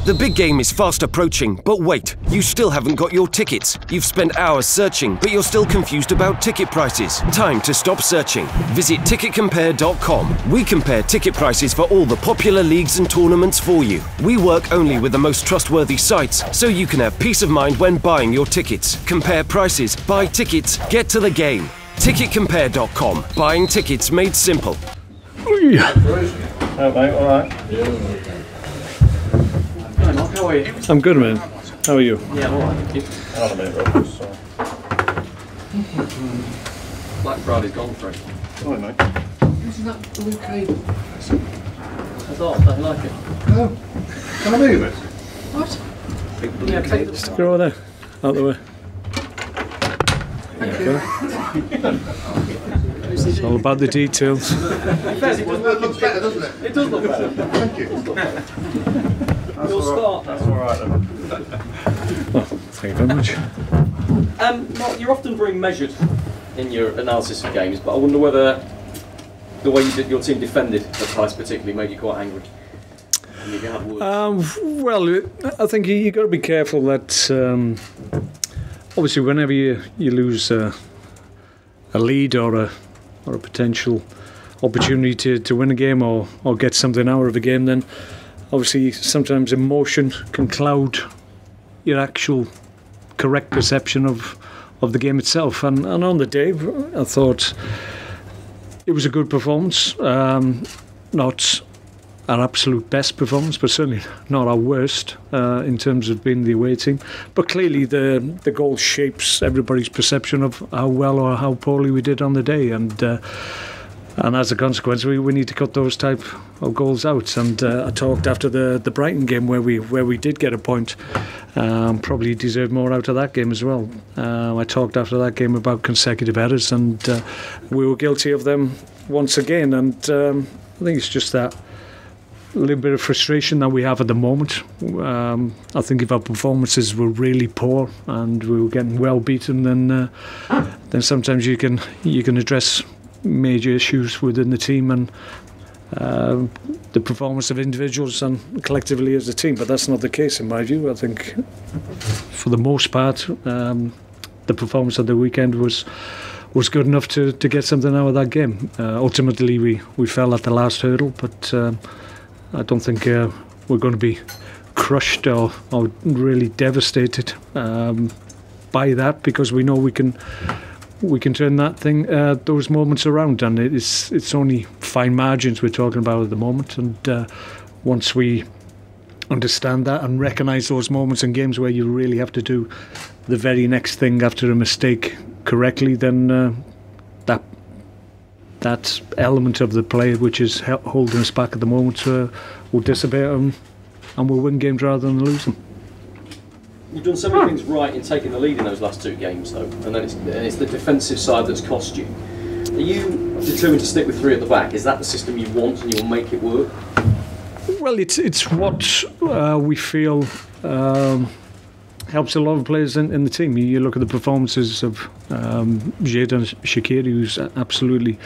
The big game is fast approaching, but wait, you still haven't got your tickets. You've spent hours searching, but you're still confused about ticket prices. Time to stop searching. Visit ticketcompare.com. We compare ticket prices for all the popular leagues and tournaments for you. We work only with the most trustworthy sites, so you can have peace of mind when buying your tickets. Compare prices, buy tickets, get to the game. Ticketcompare.com. Buying tickets made simple. How mate, all right? Hi Mark, how are you? I'm good, man. How are you? Yeah, I'm all right, thank you. Hold on a minute, Rob. Sorry. Black Friday's gone through. Sorry, mate. Isn't that blue cable? I don't like it. Oh, can I move it? What? Big blue cable. Stick it over there. Out the way. Thank you. It's all about the details. It looks better, doesn't it? It does look better. Thank you. You'll start. That's all right, then. Well, thank you very much. Mark, you're often very measured in your analysis of games, but I wonder whether the way your team defended at Palace particularly made you quite angry. And you can have words. Well, I think you got to be careful that obviously whenever you lose a lead or a potential opportunity to win a game or get something out of a game, then obviously sometimes emotion can cloud your actual correct perception of the game itself. And on the day, I thought it was a good performance. Not our absolute best performance, but certainly not our worst in terms of being the away team. But clearly the goal shapes everybody's perception of how well or how poorly we did on the day. And as a consequence, we need to cut those type of goals out. And I talked after the Brighton game where we did get a point. Probably deserved more out of that game as well. I talked after that game about consecutive errors, and we were guilty of them once again. And I think it's just that a little bit of frustration that we have at the moment. I think if our performances were really poor and we were getting well beaten, then sometimes you can address major issues within the team and the performance of individuals and collectively as a team, but that's not the case in my view. I think for the most part the performance of the weekend was good enough to get something out of that game. Ultimately we fell at the last hurdle, but I don't think we're going to be crushed or really devastated by that, because we know we can turn that thing, those moments around, and it's only fine margins we're talking about at the moment. And once we understand that and recognise those moments in games where you really have to do the very next thing after a mistake correctly, then that element of the play which is holding us back at the moment will dissipate, and we'll win games rather than lose them. You've done so many things right in taking the lead in those last two games, though, and then it's the defensive side that's cost you. Are you determined to stick with three at the back? Is that the system you want, and you'll make it work? Well, it's what we feel helps a lot of players in the team. You look at the performances of Jadon Shaqiri, who's absolutely,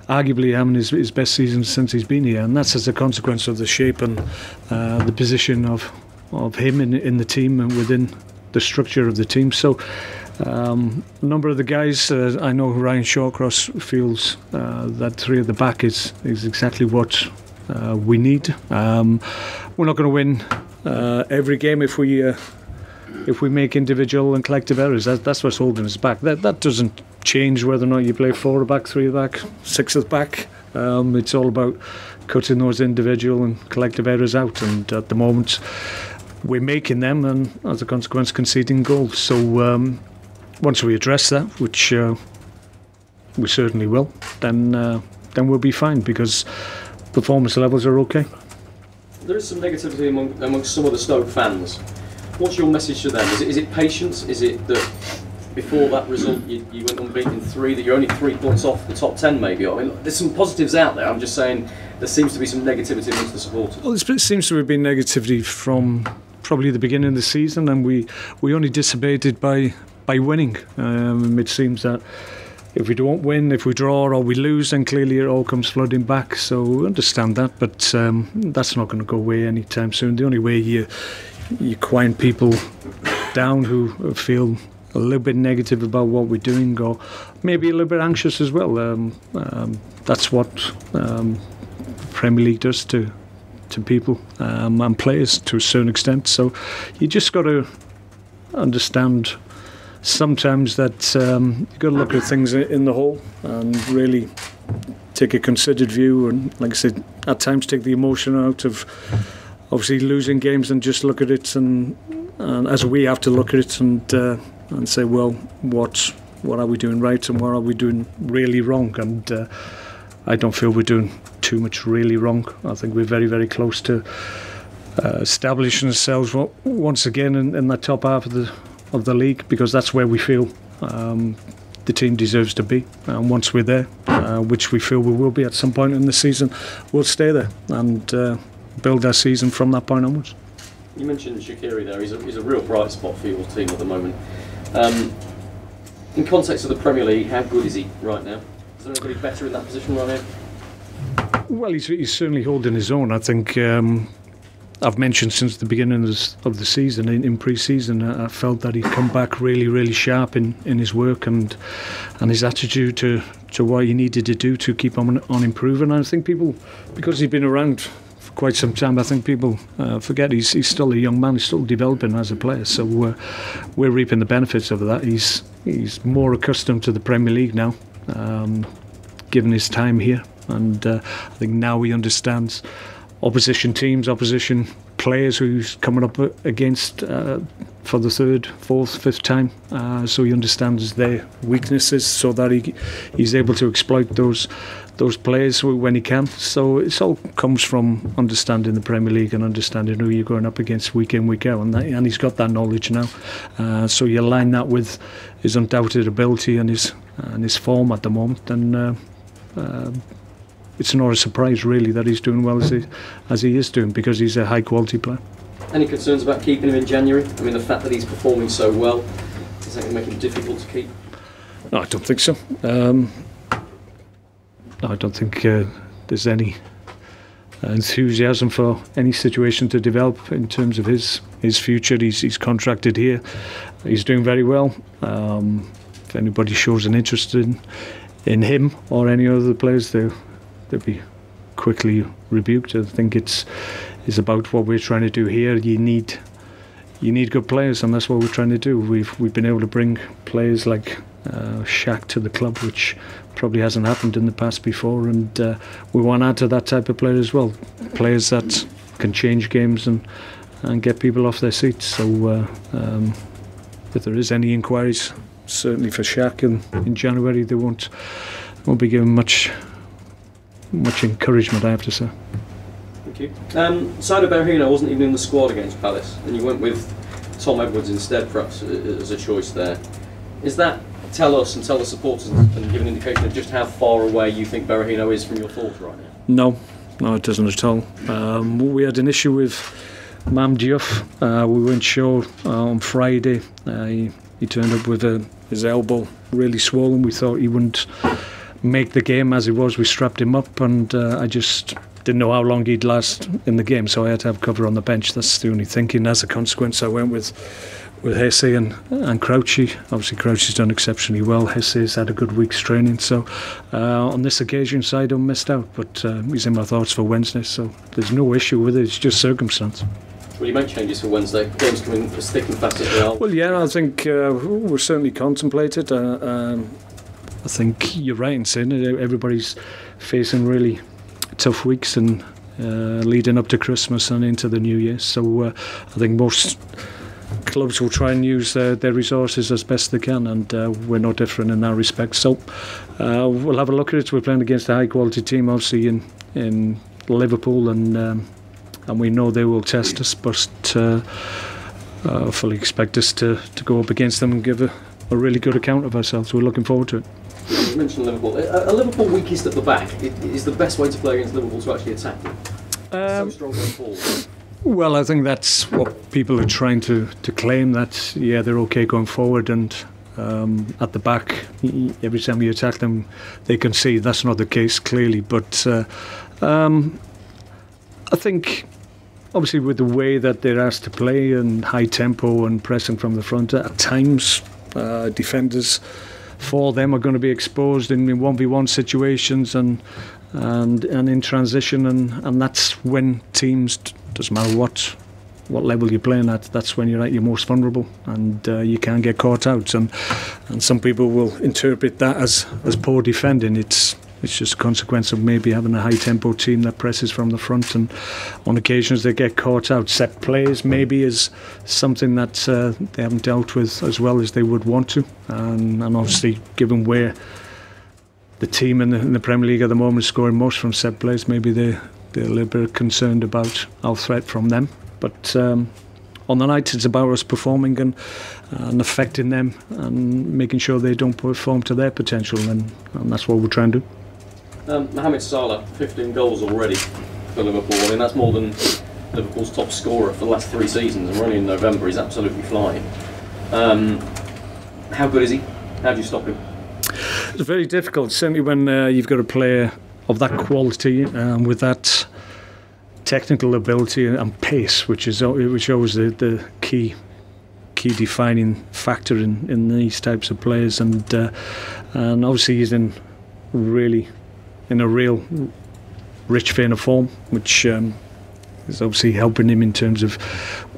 arguably having his best season since he's been here, and that's as a consequence of the shape and the position of him in the team and within the structure of the team. So a number of the guys, I know Ryan Shawcross feels that three at the back is exactly what we need. We're not going to win every game if we make individual and collective errors. That's what's holding us back. That doesn't change whether or not you play four at the back, three at the back, six at the back. It's all about cutting those individual and collective errors out, and at the moment we're making them, and as a consequence conceding goals. So once we address that, which we certainly will, then we'll be fine, because performance levels are okay. There is some negativity amongst some of the Stoke fans. What's your message to them? Is it patience? Is it that before that result you went unbeaten in three, that you're only 3 points off the top 10 maybe? I mean, there's some positives out there. I'm just saying there seems to be some negativity amongst the supporters. Well, it seems to have been negativity from probably the beginning of the season, and we only dissipated by winning. It seems that if we don't win, if we draw or we lose, then clearly it all comes flooding back. So we understand that, but that's not going to go away anytime soon. The only way you quiet people down who feel a little bit negative about what we're doing, or maybe a little bit anxious as well. That's what Premier League does to people and players to a certain extent. So you just got to understand sometimes that you've got to look at things in the whole and really take a considered view, and like I said, at times take the emotion out of obviously losing games and just look at it and as we have to look at it and say, well, what are we doing right and what are we doing really wrong? And I don't feel we're doing too much really wrong. I think we're very, very close to establishing ourselves once again in the top half of the league, because that's where we feel the team deserves to be. And once we're there, which we feel we will be at some point in the season, we'll stay there and build our season from that point onwards. You mentioned Shaqiri there. He's a real bright spot for your team at the moment. In context of the Premier League, how good is he right now? Is there anybody better in that position right now? Well, he's certainly holding his own. I think I've mentioned since the beginning of the season, in pre-season, I felt that he'd come back really, really sharp in his work and his attitude to what he needed to do to keep on improving. And I think people, because he's been around for quite some time, I think people forget he's still a young man. He's still developing as a player. So we're reaping the benefits of that. He's more accustomed to the Premier League now, given his time here. And I think now he understands opposition teams, opposition players who's coming up against for the third, fourth, fifth time. So he understands their weaknesses so that he's able to exploit those players when he can. So it all comes from understanding the Premier League and understanding who you're going up against week in, week out. And he's got that knowledge now. So you align that with his undoubted ability and his form at the moment. And it's not a surprise really that he's doing well as he is doing, because he's a high quality player. Any concerns about keeping him in January? I mean, the fact that he's performing so well, is that going to make him difficult to keep? No, I don't think so. No, I don't think there's any enthusiasm for any situation to develop in terms of his future. He's contracted here. He's doing very well. If anybody shows an interest in him or any other players, they'll be quickly rebuked. I think it's about what we're trying to do here. You need good players, and that's what we're trying to do. We've been able to bring players like Shaq to the club, which probably hasn't happened in the past before, and we want to add to that type of player as well. Players that can change games and get people off their seats. So if there is any inquiries, certainly for Shaq in January, they won't be given much encouragement, I have to say. Thank you. Saido Berahino wasn't even in the squad against Palace, and you went with Tom Edwards instead, perhaps, as a choice there. Is that tell us and tell the supporters and give an indication of just how far away you think Berahino is from your thoughts right now? No, it doesn't at all. We had an issue with Mam Diouf. We weren't sure on Friday. He turned up with his elbow really swollen. We thought he wouldn't make the game. As it was, we strapped him up, and I just didn't know how long he'd last in the game, so I had to have cover on the bench. That's the only thinking. As a consequence, I went with Hesse and Crouchy. Obviously Crouchy's done exceptionally well. Hesse's had a good week's training, so on this occasion Saido missed out, but he's in my thoughts for Wednesday, so there's no issue with it. It's just circumstance. Will you make changes for Wednesday? Games coming as thick and fast as they are. Well, yeah, I think we're certainly contemplated. I think you're right in saying it. Everybody's facing really tough weeks and leading up to Christmas and into the New Year. So I think most clubs will try and use their resources as best they can, and we're no different in that respect. So we'll have a look at it. We're playing against a high quality team, obviously in Liverpool, and we know they will test us, but fully expect us to go up against them and give a really good account of ourselves. We're looking forward to it. You mentioned Liverpool. A Liverpool weakest at the back is the best way to play against Liverpool to actually attack them. So strong going forward. Well, I think that's what people are trying to claim, that they're okay going forward, and at the back. Every time you attack them, they can see that's not the case clearly. But I think, obviously, with the way that they're asked to play and high tempo and pressing from the front, at times defenders for them are going to be exposed in 1v1 situations and in transition, and that's when teams, doesn't matter what level you're playing at, that's when you're at your most vulnerable, and you can get caught out, and some people will interpret that as poor defending. It's just a consequence of maybe having a high tempo team that presses from the front, and on occasions they get caught out. Set plays maybe is something that they haven't dealt with as well as they would want to, and obviously given where the team in the Premier League at the moment is scoring most from set plays, maybe they're a little bit concerned about our threat from them. But on the night, it's about us performing and affecting them and making sure they don't perform to their potential, and that's what we're trying to do. Mohamed Salah, 15 goals already for Liverpool. I mean, that's more than Liverpool's top scorer for the last 3 seasons, and we're only in November. He's absolutely flying. How good is he? How do you stop him? It's very difficult, certainly when you've got a player of that quality with that technical ability and pace, which is always the key defining factor in these types of players, and obviously he's in a real rich vein of form, which is obviously helping him in terms of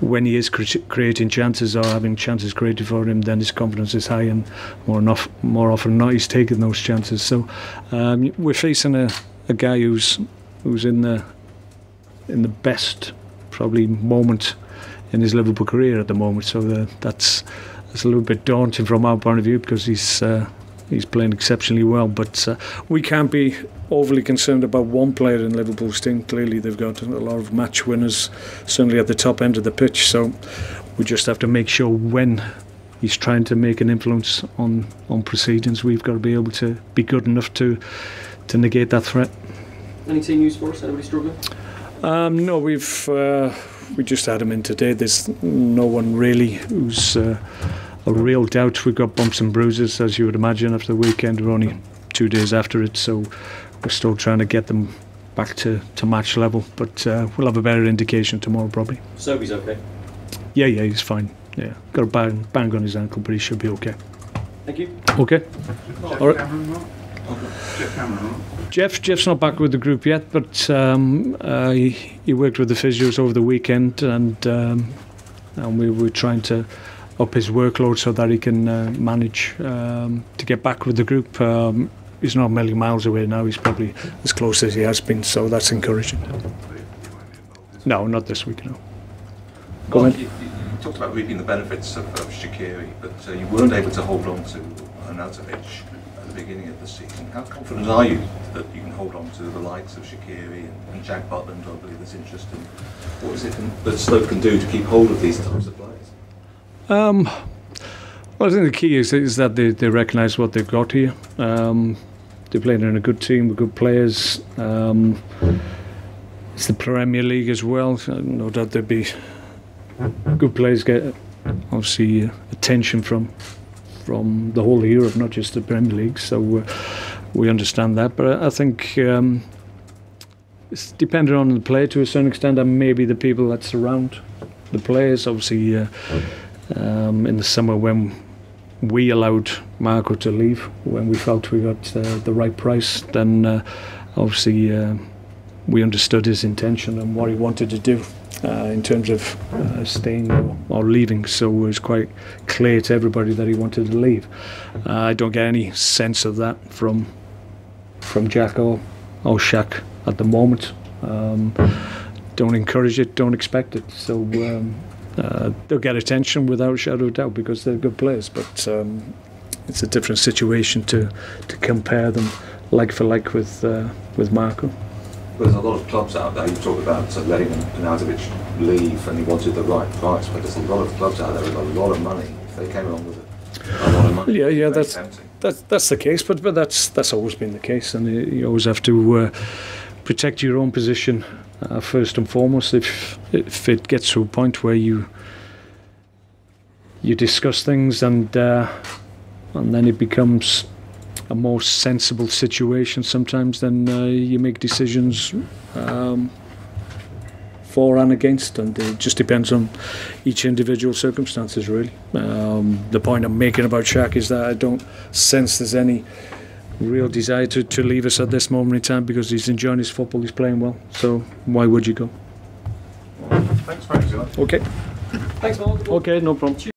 when he is creating chances or having chances created for him, then his confidence is high, and more often than not he's taking those chances. So we're facing a guy who's in the best probably moment in his Liverpool career at the moment, so that's a little bit daunting from our point of view, because he's playing exceptionally well. But we can't be overly concerned about one player in Liverpool's team. Clearly they've got a lot of match winners, certainly at the top end of the pitch, so we just have to make sure when he's trying to make an influence on proceedings, we've got to be able to be good enough to negate that threat. Any team news for us? Anybody struggling? No, we just had him in today. There's no one really who's a real doubt. We've got bumps and bruises, as you would imagine, after the weekend. We're only 2 days after it, so we're still trying to get them back to match level. But we'll have a better indication tomorrow, probably. Sobe's okay? Yeah, he's fine. Yeah, got a bang on his ankle, but he should be okay. Thank you. Okay. All right. Jeff's not back with the group yet, but he worked with the physios over the weekend, and we were trying to up his workload so that he can manage to get back with the group. He's not a million miles away now. He's probably as close as he has been, so that's encouraging. No, not this week, no. Go on. You talked about reaping the benefits of Shaqiri, but you weren't able to hold on to Arnautovic at the beginning of the season. How confident are you that you can hold on to the likes of Shaqiri and Jack Butland? I believe there's interest in what is it that Stoke can do to keep hold of these types of players? Well, I think the key is that they recognise what they've got here. They're playing in a good team with good players. It's the Premier League as well. No doubt there'd be good players get obviously attention from the whole of Europe, not just the Premier League. So we understand that, but I think it's dependent on the player to a certain extent, and maybe the people that surround the players. Obviously, in the summer when we allowed Marco to leave, when we felt we got the right price, then obviously we understood his intention and what he wanted to do in terms of staying or leaving. So it was quite clear to everybody that he wanted to leave. I don't get any sense of that from Jack or Shaq at the moment. Don't encourage it, don't expect it. So they'll get attention without a shadow of doubt because they're good players, but it's a different situation to compare them like for like with Marco. There's a lot of clubs out there. You talk about letting Arnautovic leave and he wanted the right price, but there's a lot of clubs out there with a lot of money. If they came along with a lot of money, yeah, that's the case, but that's always been the case, and you always have to protect your own position first and foremost. If it gets to a point where you discuss things and and then it becomes a more sensible situation sometimes. Then you make decisions for and against, and it just depends on each individual circumstances, really. The point I'm making about Shaq is that I don't sense there's any real desire to leave us at this moment in time, because he's enjoying his football, he's playing well, so why would you go? Thanks very much. Okay. Thanks, Mark. Okay, no problem.